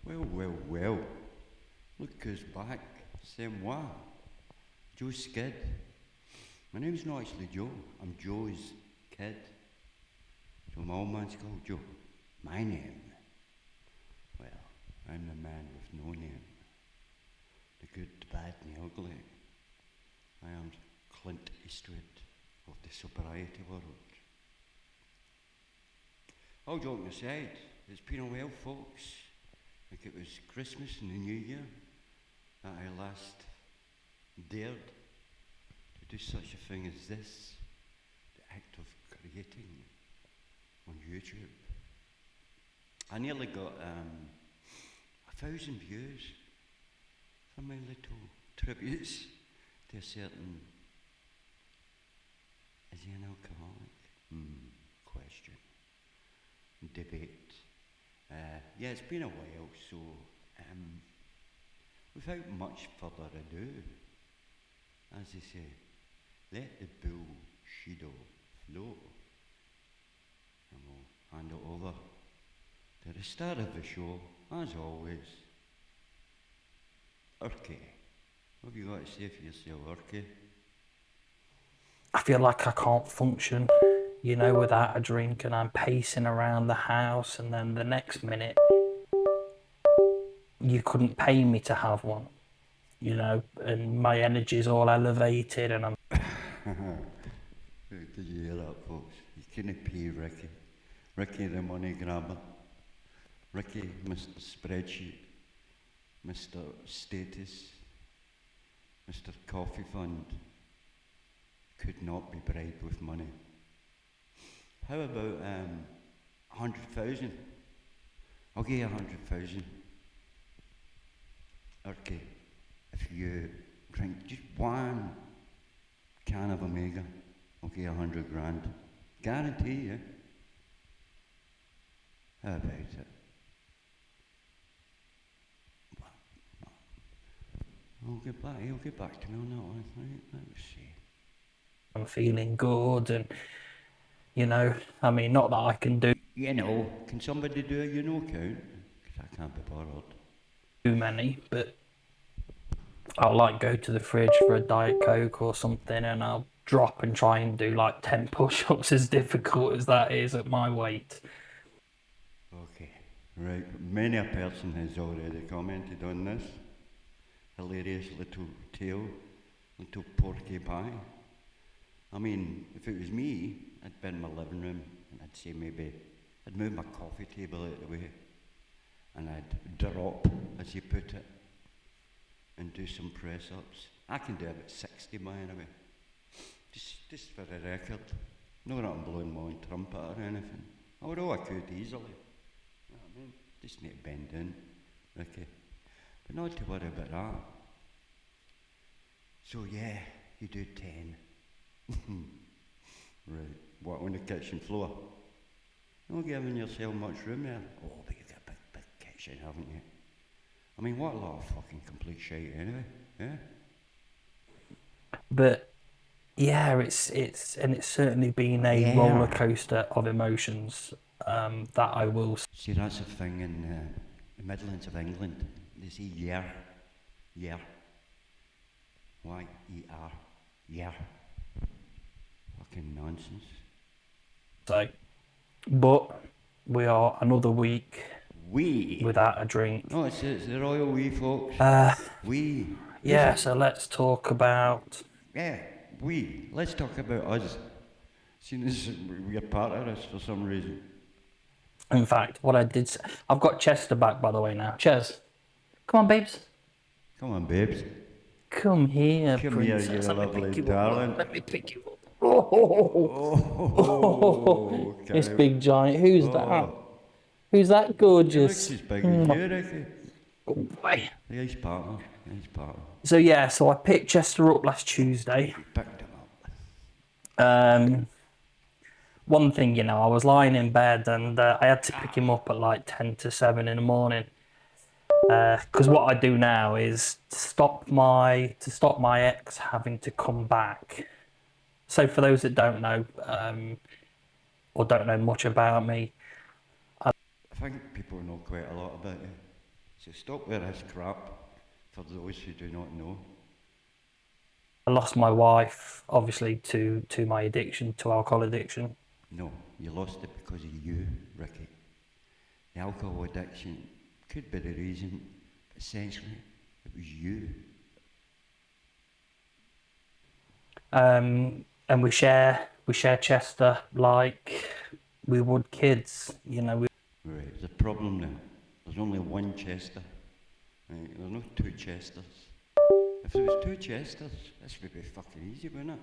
Well, well, well. Look who's back. C'est moi. Joe Skid. My name's not actually Joe. I'm Joe's kid. So my old man's called Joe. My name? Well, I'm the man with no name. The good, the bad, and the ugly. I am Clint Eastwood of the sobriety world. All joking aside, it's been a while, folks. Like it was Christmas and the New Year that I last dared to do such a thing as this, the act of creating on YouTube. I nearly got 1,000 views for my little tributes to a certain, is he an alcoholic? Question. Debate. Yeah, it's been a while, so without much further ado, as they say, let the bullshit flow, and we'll hand it over to the star of the show, as always, Irky. What have you got to say for yourself, Irky? I feel like I can't function, without a drink, and I'm pacing around the house, and then the next minute, you couldn't pay me to have one, and my energy's all elevated, and I'm... Did you hear that, folks? You couldn't pay Ricky. Ricky the money grabber. Ricky, Mr. Spreadsheet. Mr. Status. Mr. Coffee Fund. Could not be bribed with money. How about 100,000? I'll give you 100,000. Okay, if you drink just one can of Omega, I'll give you 100 grand. Guarantee you. How about it? He'll get back to me on that one, right? Let's see. I'm feeling good, and not that I can do Can somebody do a count? Because I can't be bothered. too many, but I'll go to the fridge for a Diet Coke or something, and I'll drop and try and do 10 push-ups, as difficult as that is at my weight. Okay, right. Many a person has already commented on this. Hilarious little tale, little porky pie. I mean, if it was me, I'd be in my living room and I'd say maybe I'd move my coffee table out of the way and I'd drop, as you put it, and do some press-ups. I can do about 60 by anyway. Just for the record. Not that I'm blowing my own trumpet or anything. Although I could easily. You know what I mean? Just need to bend in, Ricky. But not to worry about that. So yeah, you do 10. Right, what, on the kitchen floor? You're not giving yourself much room there. Oh, but you've got a big kitchen, haven't you? I mean, what a lot of fucking complete shite anyway, yeah? But yeah, it's certainly been a roller coaster of emotions that I will... See, that's a thing in the Midlands of England. They say year. Y-E-R, year. Fucking nonsense. So, but we are another week without a drink. No, it's the royal we, folks. Yeah, so let's talk about... Yeah, let's talk about us. Seeing as we're part of this for some reason. In fact, what I did... I've got Chester back, by the way, now. Ches, come on, babes. Come on, babes. Come here, Come princess. here, you lovely darling. Let me pick you up. Oh, this big giant. Who's that? Who's that gorgeous? He looks as big as you, Ricky. Go away. Nice partner. So yeah, so I picked Chester up last Tuesday. You picked him up. One thing, I was lying in bed and I had to pick him up at 10 to 7 in the morning. Because what I do now is to stop my ex having to come back. So for those that don't know, or don't know much about me, I think people know quite a lot about you. So stop with this crap, for those who do not know. I lost my wife, obviously, to my addiction, to alcohol addiction. No, you lost it because of you, Ricky. The alcohol addiction could be the reason, but essentially, it was you. And we share Chester like we would kids, you know. Right, there's a problem now. There's only one Chester. Right? There's no two Chesters. If there was two Chesters, this would be fucking easy, wouldn't it?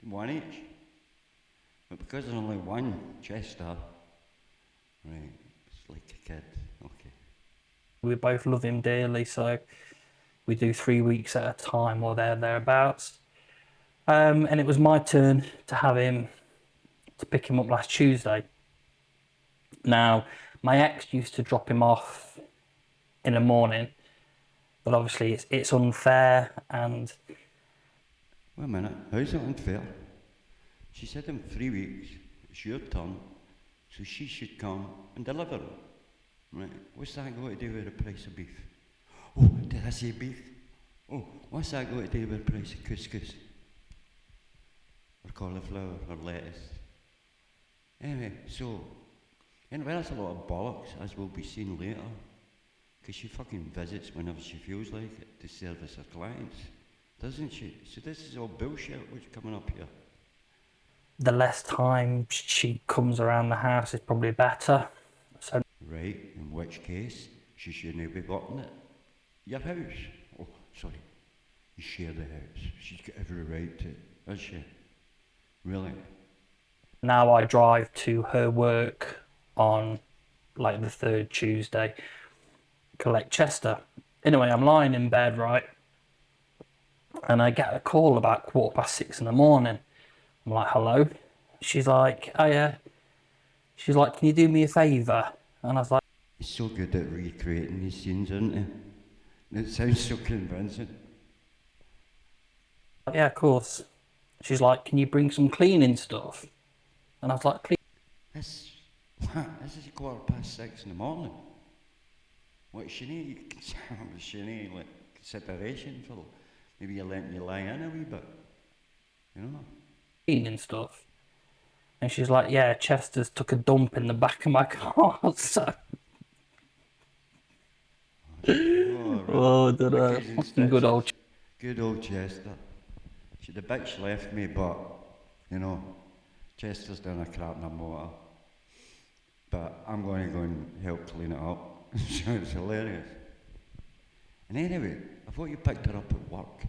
One each. But because there's only one Chester, right, it's like a kid. Okay. We both love him dearly, so we do 3 weeks at a time or thereabouts. And it was my turn to pick him up last Tuesday. Now, my ex used to drop him off in the morning, but obviously it's unfair and... Wait a minute, how's it unfair? She said in 3 weeks, it's your turn, so she should come and deliver it. Right? What's that got to do with the price of beef? Oh, did I say beef? Oh, what's that got to do with the price of couscous? Or cauliflower, or lettuce? Anyway, that's a lot of bollocks, as will be seen later. Because she fucking visits whenever she feels like it to service her clients, doesn't she? So this is all bullshit what's coming up here. The less time she comes around the house is probably better. So right, in which case she shouldn't be working at your house. Oh, sorry, you share the house. She's got every right to, does she? Really? Now I drive to her work on like the third Tuesday, collect Chester. Anyway, I'm lying in bed, right? And I get a call about 6:15 in the morning. I'm like, hello? She's like, oh yeah. She's like, can you do me a favour? And I was like... He's so good at recreating these scenes, isn't he? It sounds so convincing. Yeah, of course. She's like, can you bring some cleaning stuff? And I was like, This is 6:15 in the morning. What, she need like consideration for maybe you're letting you lie in a wee bit, you know? cleaning stuff. And she's like, yeah, Chester's took a dump in the back of my car, so... Oh, I don't know. Fucking good old... Good old Chester. The bitch left me, but, you know, Chester's done a crap in her motor. But I'm going to go and help clean it up. So it's hilarious. And anyway, I thought you picked her up at work.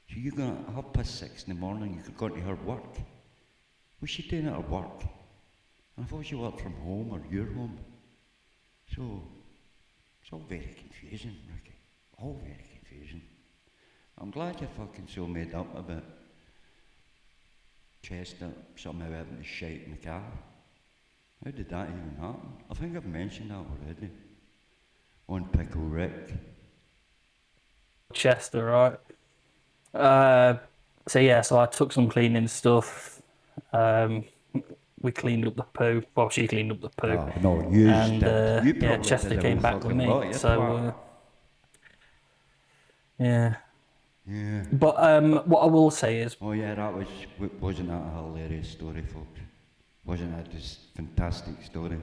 So you're going at 6:30 in the morning, you could go to her work. What's she doing at her work? And I thought she worked from home or your home. So, it's all very confusing, Ricky. All very confusing. I'm glad you're fucking so made up about Chester somehow having to shite in the car. How did that even happen? I think I've mentioned that already. On Pickle Rick. Chester, right? So I took some cleaning stuff. We cleaned up the poo. Well, she cleaned up the poo. Oh, no, you and did. You Chester came back with me. Lot, so yeah. Yeah. But what I will say is... Oh yeah, wasn't that a hilarious story, folks? Wasn't that just fantastic story?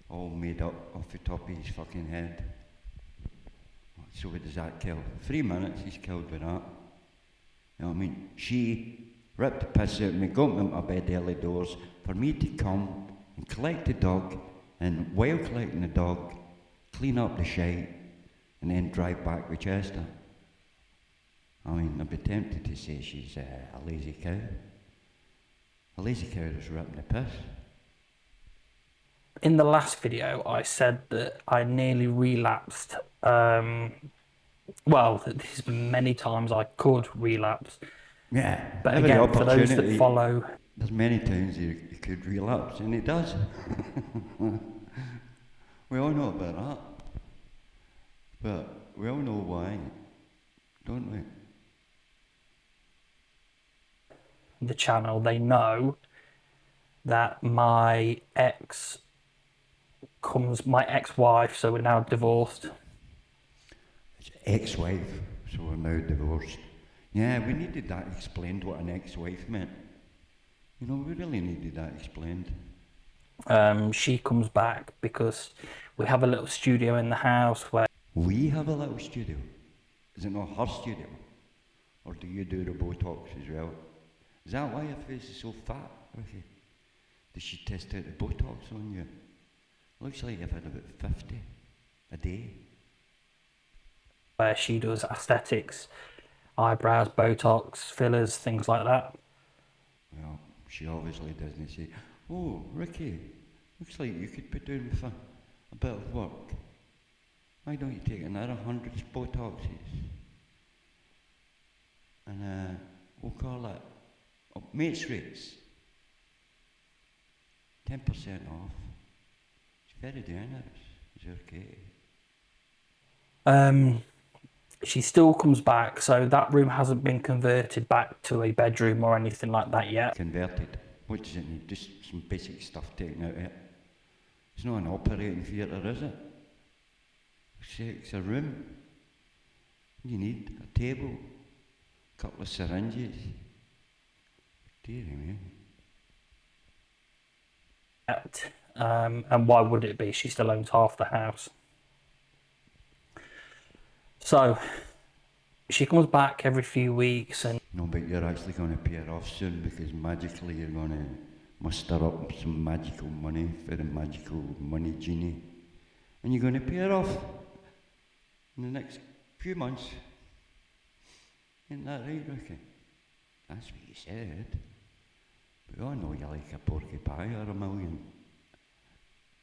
All made up off the top of his fucking head. So what does that kill? 3 minutes he's killed with that. You know what I mean? She ripped the piss out of me, got me into my bed early doors for me to come and collect the dog, and while collecting the dog, clean up the shite, and then drive back with Chester. I mean, I'd be tempted to say she's a lazy cow. A lazy cow that's ripping the piss. In the last video, I said that I nearly relapsed. Well, there's many times I could relapse. Yeah. But again, for those that follow... There's many times you could relapse, and it does. We all know about that. But we all know why, don't we? The channel, they know that my ex-wife, so we're now divorced, Ex-wife, so we're now divorced. Yeah, we needed that explained, what an ex-wife meant. You know, we really needed that explained. She comes back because we have a little studio in the house where We have a little studio. Is it not her studio? Or do you do the Botox as well? Is that why your face is so fat, Ricky? Did she test out the Botox on you? Looks like you've had about 50 a day. where she does aesthetics, eyebrows, Botox, fillers, things like that. Well, she obviously doesn't say, oh, Ricky, looks like you could be doing with a bit of work. Why don't you take another 100 Botoxes? And we'll call it mates rates. 10% off. It's very generous. It's okay. She still comes back, so that room hasn't been converted back to a bedroom or anything like that yet. Converted. What does it need? Just some basic stuff taken out of it. It's not an operating theatre, is it? It's a room. You need a table, a couple of syringes. Dear me. And why would it be? She still owns half the house. So she comes back every few weeks and No, but you're actually going to pay her off soon because magically you're going to muster up some magical money for the magical money genie. And you're going to pay her off in the next few months. Isn't that right, Ricky? That's what you said. But we all know you like a porcupine or a million.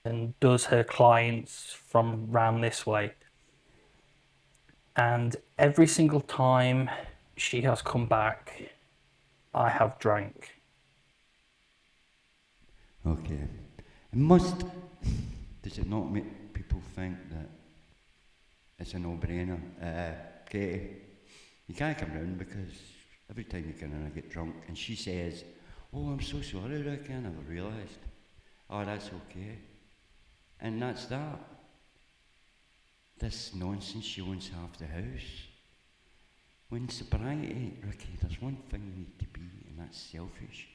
and does her clients from round this way. And every single time she has come back, I have drank. Okay. Does it not make people think that it's a no-brainer? Katie, you can't come round because every time you come in I get drunk and she says, oh, I'm so sorry, Ricky, I never realised. Oh, that's okay. And that's that. This nonsense, she owns half the house. When sobriety, Ricky, there's one thing you need to be, and that's selfish.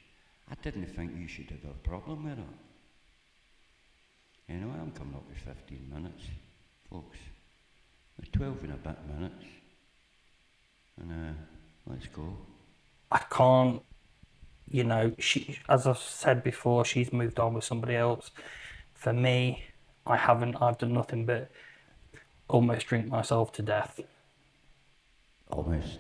I didn't think you should have a problem with it. You know, I'm coming up with 15 minutes, folks. 12 and a bit minutes. And let's go. I can't, she, as I've said before, she's moved on with somebody else. For me, I haven't. I've done nothing but almost drink myself to death. Almost.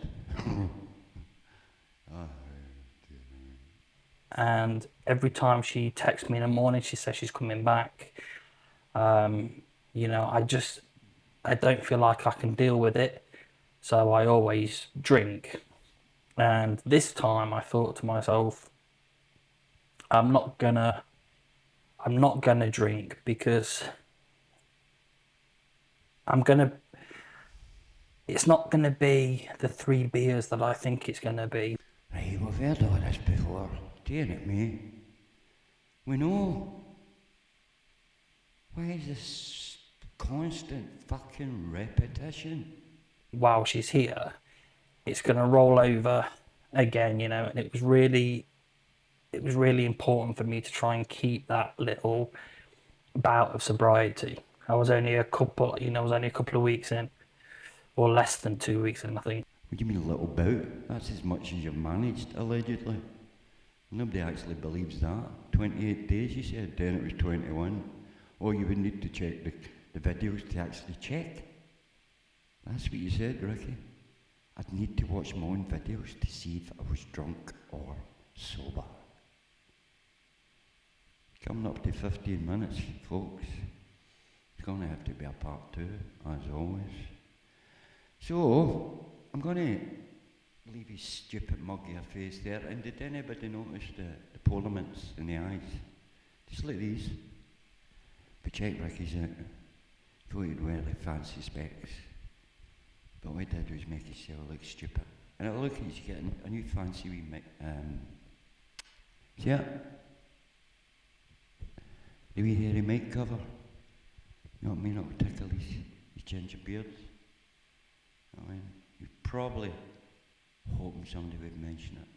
And every time she texts me in the morning, she says she's coming back. I don't feel like I can deal with it, so I always drink. And this time I thought to myself, I'm not gonna drink because it's not gonna be the 3 beers that I think it's gonna be. Right, we've heard all this before. Dear it me. We know. Why is this constant fucking repetition? While she's here, it's gonna roll over again, and it was really important for me to try and keep that little bout of sobriety. I was only a couple of weeks in, or less than 2 weeks in, I think. What do you mean a little bout? That's as much as you've managed, allegedly. Nobody actually believes that. 28 days, you said, then it was 21. Or you would need to check the videos to actually check. That's what you said, Ricky. I'd need to watch my own videos to see if I was drunk or sober. Coming up to 15 minutes, folks. It's going to have to be a part 2, as always. So, I'm going to leave his stupid muggy face there. And did anybody notice the polements in the eyes? Just like these. But check Ricky's out. Thought he'd wear like fancy specs. But what he did was make himself look stupid. And it look, he's getting a new fancy wee mic. See that? The wee hairy mic cover. You know what I mean? It'll tickle his ginger beard. I mean, you're probably hoping somebody would mention it.